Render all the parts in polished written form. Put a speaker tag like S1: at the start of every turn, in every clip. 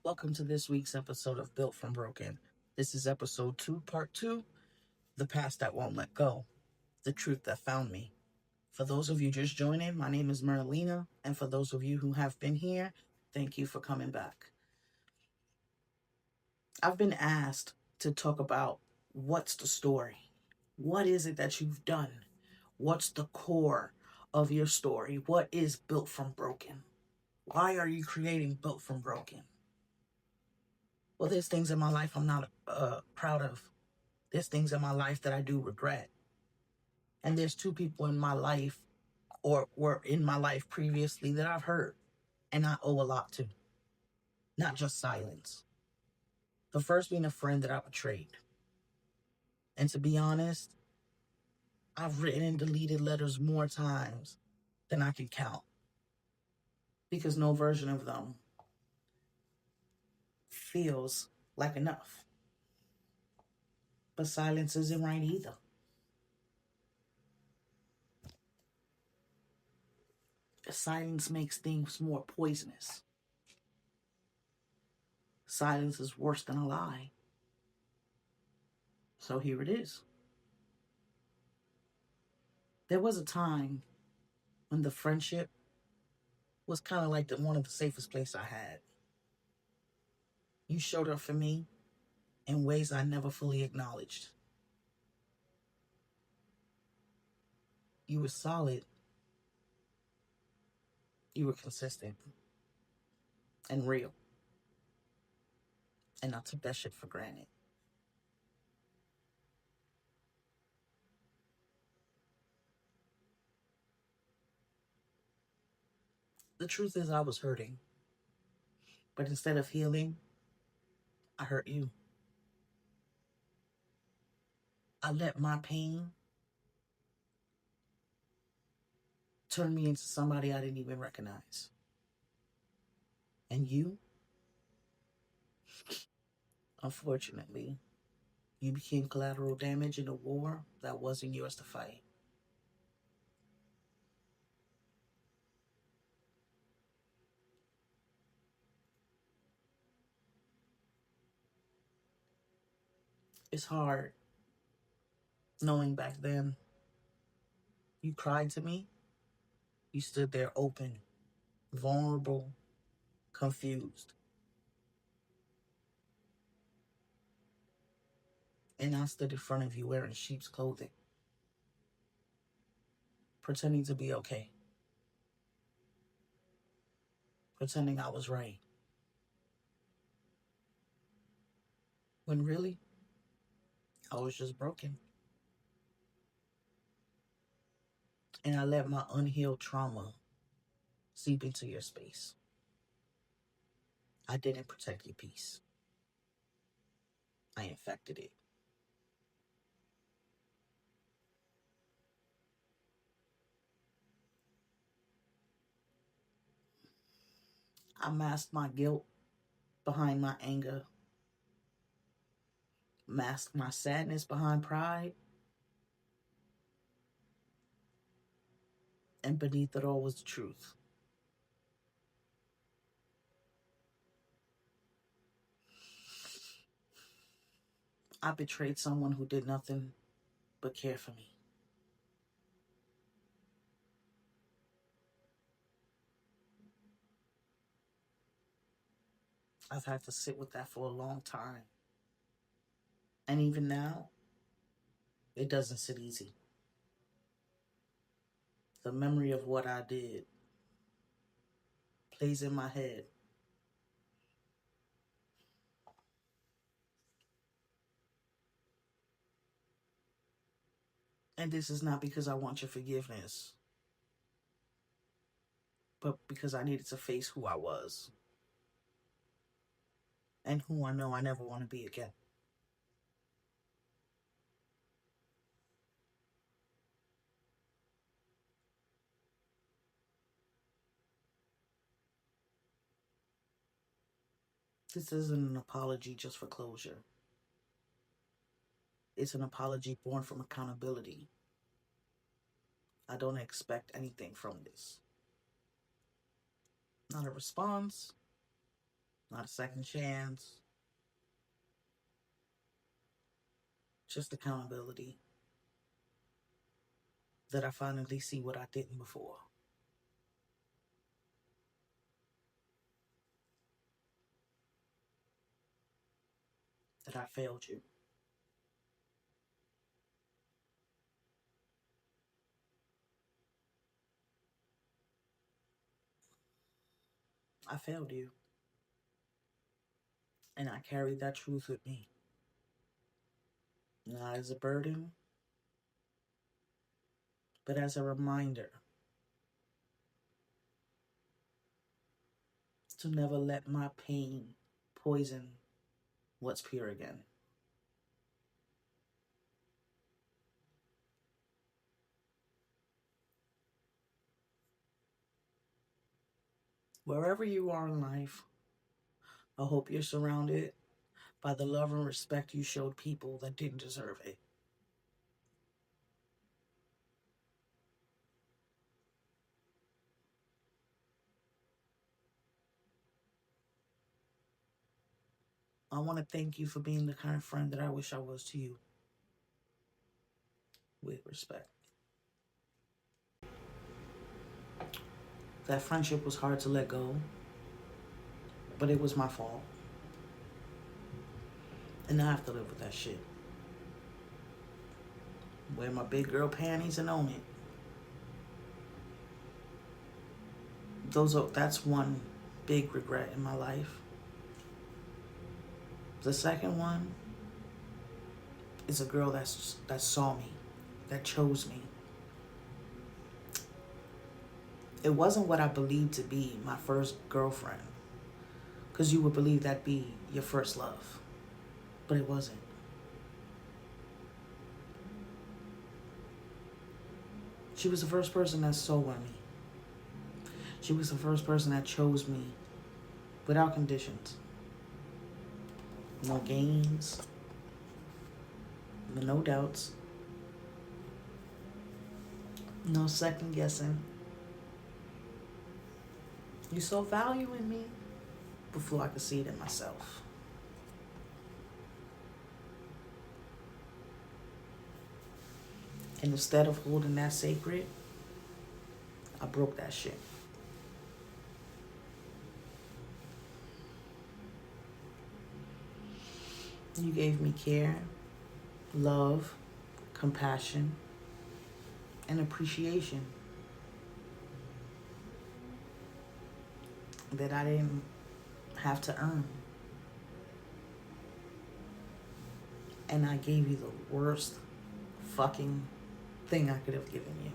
S1: Welcome to this week's episode of Built from Broken. This is episode 2, part 2, The Past That Won't Let Go, The Truth That Found Me. For those of you just joining, my name is Merlina, and for those of you who have been here, thank you for coming back. I've been asked to talk about what's the story? What is it that you've done? What's the core of your story? What is Built from Broken? Why are you creating Built from Broken? Well, there's things in my life I'm not proud of. There's things in my life that I do regret. And there's two people in my life or were in my life previously that I've hurt and I owe a lot to, not just silence. The first being a friend that I betrayed. And to be honest, I've written and deleted letters more times than I can count because no version of them feels like enough. But silence isn't right either. Silence makes things more poisonous. Silence is worse than a lie. So here it is. There was a time when the friendship was kind of like one of the safest places I had. You showed up for me in ways I never fully acknowledged. You were solid. You were consistent and real. And I took that shit for granted. The truth is, I was hurting. But instead of healing, I hurt you. I let my pain turn me into somebody I didn't even recognize. And you, unfortunately, you became collateral damage in a war that wasn't yours to fight. It's hard knowing back then you cried to me, you stood there open, vulnerable, confused. And I stood in front of you wearing sheep's clothing, pretending to be okay, pretending I was right. When really, I was just broken. And I let my unhealed trauma seep into your space. I didn't protect your peace. I infected it. I masked my guilt behind my anger, masked my sadness behind pride, and beneath it all was the truth. I betrayed someone who did nothing but care for me. I've had to sit with that for a long time. And even now, it doesn't sit easy. The memory of what I did plays in my head. And this is not because I want your forgiveness, but because I needed to face who I was and who I know I never want to be again. This isn't an apology just for closure. It's an apology born from accountability. I don't expect anything from this. Not a response, Not a second chance. Just accountability. That I finally see what I didn't before. That I failed you. I failed you. And I carried that truth with me. Not as a burden, but as a reminder to never let my pain poison what's pure again. Wherever you are in life, I hope you're surrounded by the love and respect you showed people that didn't deserve it. I want to thank you for being the kind of friend that I wish I was to you, with respect. That friendship was hard to let go, but it was my fault. And I have to live with that shit. Wear my big girl panties and own it. That's one big regret in my life. The second one is a girl that saw me, that chose me. It wasn't what I believed to be my first girlfriend, because you would believe that'd be your first love, but it wasn't. She was the first person that saw me. She was the first person that chose me without conditions. No games, no doubts, no second guessing. You saw value in me before I could see it in myself. And instead of holding that sacred, I broke that shit. You gave me care, love, compassion, and appreciation that I didn't have to earn. And I gave you the worst fucking thing I could have given you.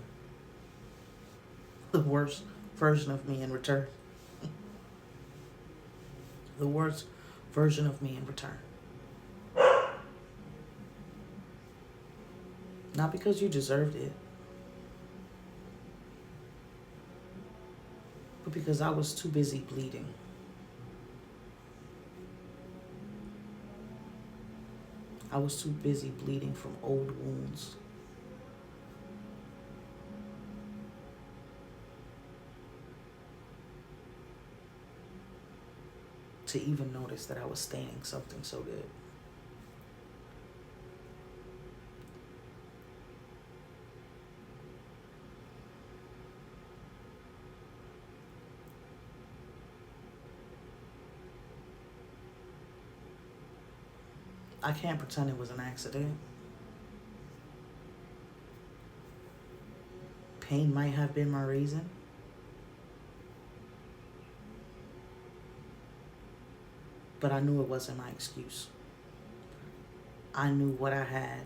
S1: The worst version of me in return. The worst version of me in return. Not because you deserved it, but because I was too busy bleeding. I was too busy bleeding from old wounds. To even notice that I was staining something so good. I can't pretend it was an accident. Pain might have been my reason. But I knew it wasn't my excuse. I knew what I had.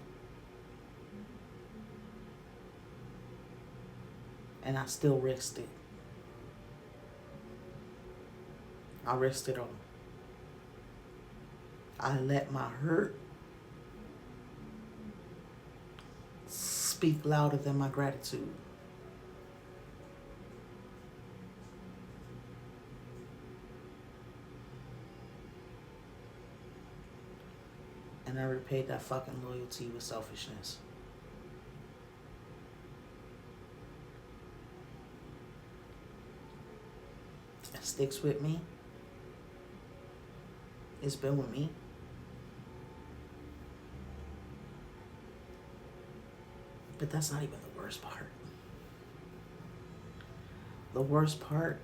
S1: And I still risked it. I risked it all. I let my hurt speak louder than my gratitude. And I repaid that fucking loyalty with selfishness. It sticks with me. It's been with me. But that's not even the worst part. The worst part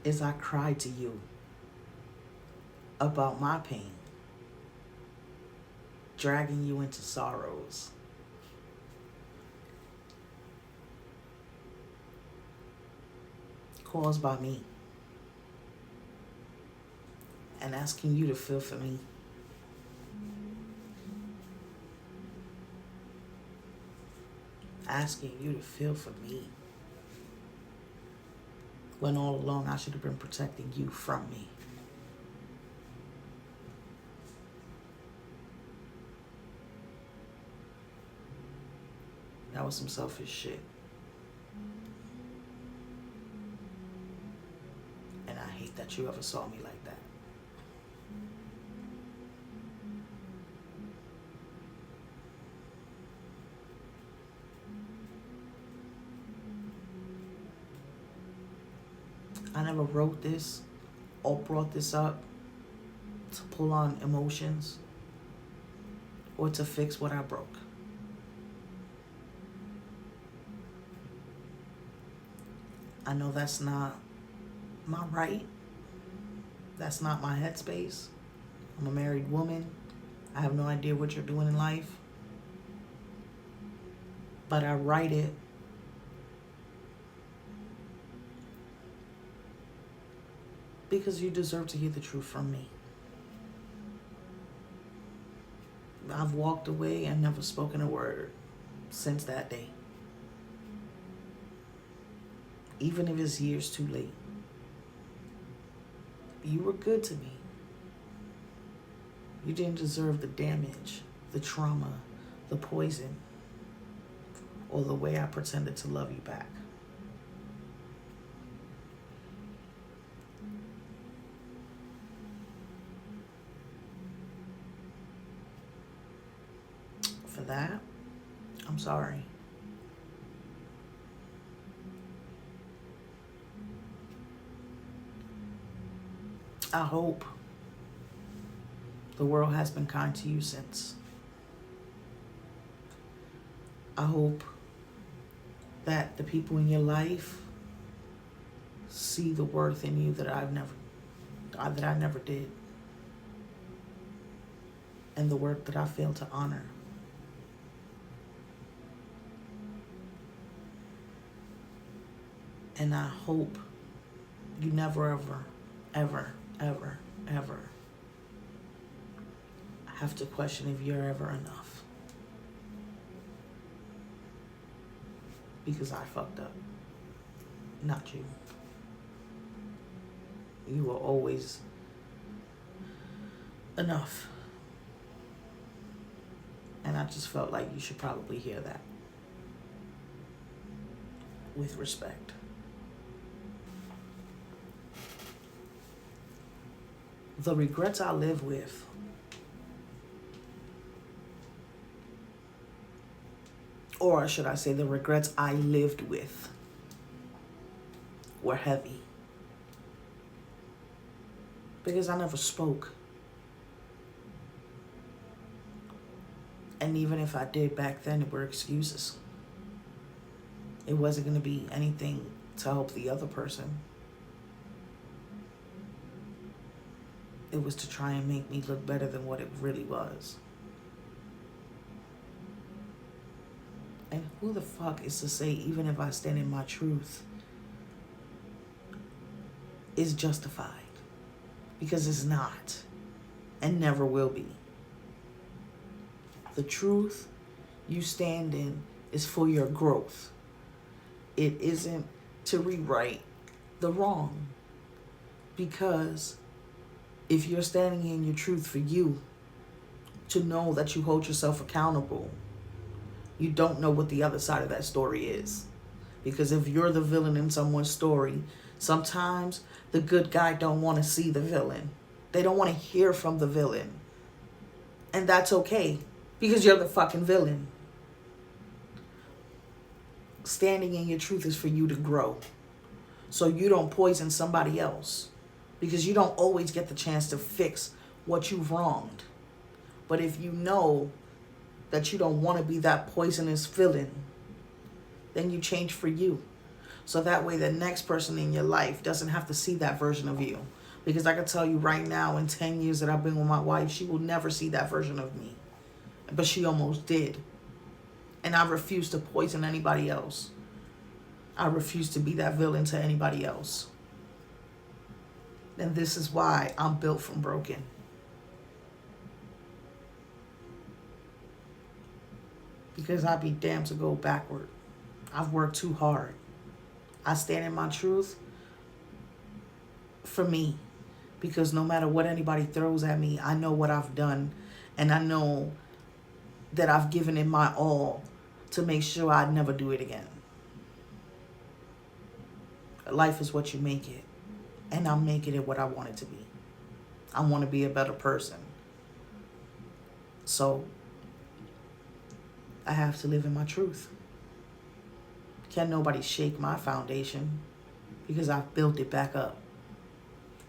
S1: is I cried to you about my pain, dragging you into sorrows. Caused by me. And asking you to feel for me. Asking you to feel for me. When all along I should have been protecting you from me. That was some selfish shit. And I hate that you ever saw me like that. I never wrote this or brought this up to pull on emotions or to fix what I broke. I know that's not my right. That's not my headspace. I'm a married woman. I have no idea what you're doing in life. But I write it because you deserve to hear the truth from me. I've walked away and never spoken a word since that day. Even if it's years too late. You were good to me. You didn't deserve the damage, the trauma, the poison, or the way I pretended to love you back. For that, I'm sorry. I hope the world has been kind to you since. I hope that the people in your life see the worth in you that I never did. And the work that I failed to honor. And I hope you never, ever have to question if you're ever enough. Because I fucked up. Not you. You were always enough. And I just felt like you should probably hear that. With respect. The regrets I live with or should I say the regrets I lived with were heavy. Because I never spoke. And even if I did back then, it were excuses. It wasn't going to be anything to help the other person. It was to try and make me look better than what it really was. And who the fuck is to say, even if I stand in my truth, is justified? Because it's not. And never will be. The truth you stand in is for your growth. It isn't to rewrite the wrong. Because if you're standing in your truth for you, to know that you hold yourself accountable, you don't know what the other side of that story is. Because if you're the villain in someone's story, sometimes the good guy don't want to see the villain. They don't want to hear from the villain. And that's okay, because you're the fucking villain. Standing in your truth is for you to grow. So you don't poison somebody else. Because you don't always get the chance to fix what you've wronged. But if you know that you don't want to be that poisonous villain, then you change for you. So that way the next person in your life doesn't have to see that version of you. Because I can tell you right now, in 10 years that I've been with my wife, she will never see that version of me. But she almost did. And I refuse to poison anybody else. I refuse to be that villain to anybody else. And this is why I'm built from broken. Because I'd be damned to go backward. I've worked too hard. I stand in my truth for me. Because no matter what anybody throws at me, I know what I've done. And I know that I've given it my all to make sure I'd never do it again. Life is what you make it. And I'm making it what I want it to be. I want to be a better person. So I have to live in my truth. Can't nobody shake my foundation because I've built it back up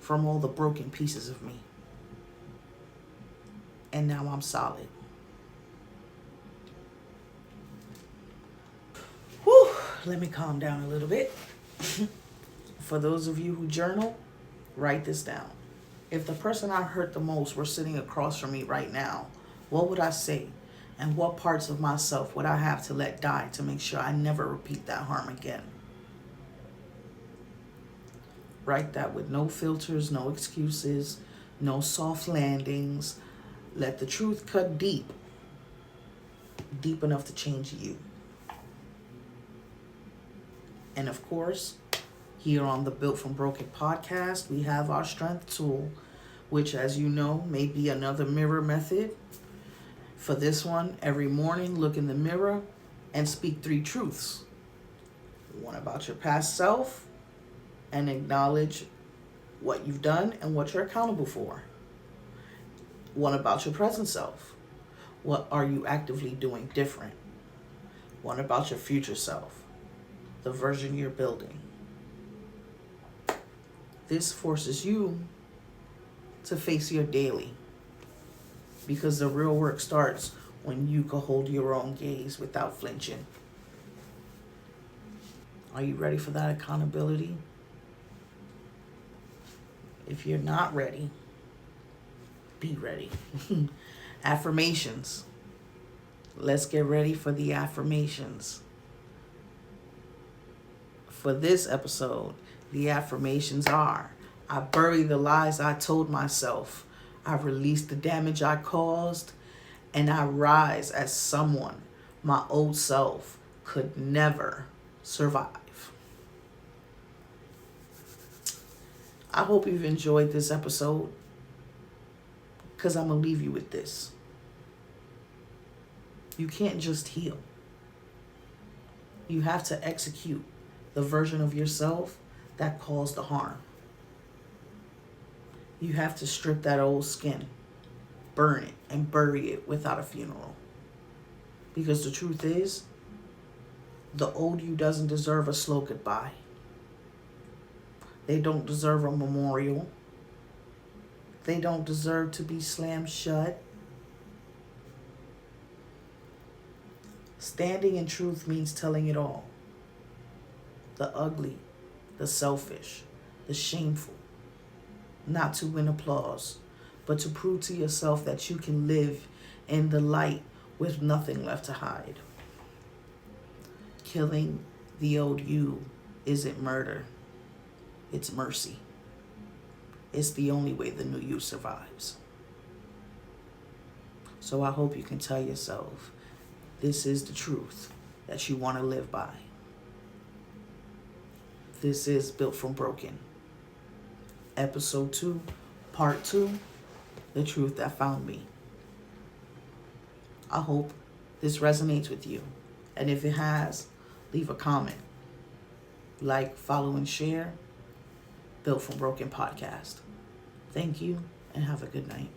S1: from all the broken pieces of me. And now I'm solid. Whew, let me calm down a little bit. For those of you who journal, write this down. If the person I hurt the most were sitting across from me right now, what would I say? And what parts of myself would I have to let die to make sure I never repeat that harm again? Write that with no filters, no excuses, no soft landings. Let the truth cut deep. Deep enough to change you. And of course, here on the Built from Broken podcast, we have our strength tool, which, as you know, may be another mirror method. For this one, every morning, look in the mirror and speak 3 truths. One about your past self, and acknowledge what you've done and what you're accountable for. One about your present self. What are you actively doing different? One about your future self, the version you're building. This forces you to face your daily, because the real work starts when you can hold your own gaze without flinching. Are you ready for that accountability? If you're not ready, be ready. Affirmations. Let's get ready for the affirmations. For this episode, the affirmations are: I bury the lies I told myself. I release the damage I caused. And I rise as someone my old self could never survive. I hope you've enjoyed this episode, because I'm going to leave you with this. You can't just heal. You have to execute the version of yourself that caused the harm. You have to strip that old skin, burn it, and bury it without a funeral. Because the truth is, the old you doesn't deserve a slow goodbye. They don't deserve a memorial. They don't deserve to be slammed shut. Standing in truth means telling it all. The ugly, the selfish, the shameful. Not to win applause, but to prove to yourself that you can live in the light with nothing left to hide. Killing the old you isn't murder. It's mercy. It's the only way the new you survives. So I hope you can tell yourself this is the truth that you want to live by. This is Built from Broken. Episode 2, Part 2, The Truth That Found Me. I hope this resonates with you. And if it has, leave a comment. Like, follow, and share Built from Broken podcast. Thank you, and have a good night.